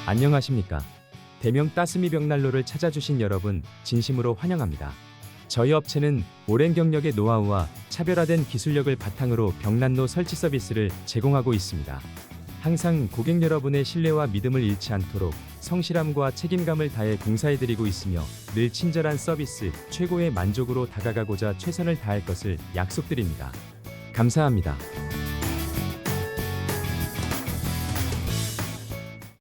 안녕하십니까. 대명 따스미 벽난로를 찾아주신 여러분 진심으로 환영합니다. 저희 업체는 오랜 경력의 노하우와 차별화된 기술력을 바탕으로 벽난로 설치 서비스를 제공하고 있습니다. 항상 고객 여러분의 신뢰와 믿음을 잃지 않도록 성실함과 책임감을 다해 봉사해드리고 있으며 늘 친절한 서비스, 최고의 만족으로 다가가고자 최선을 다할 것을 약속드립니다. 감사합니다.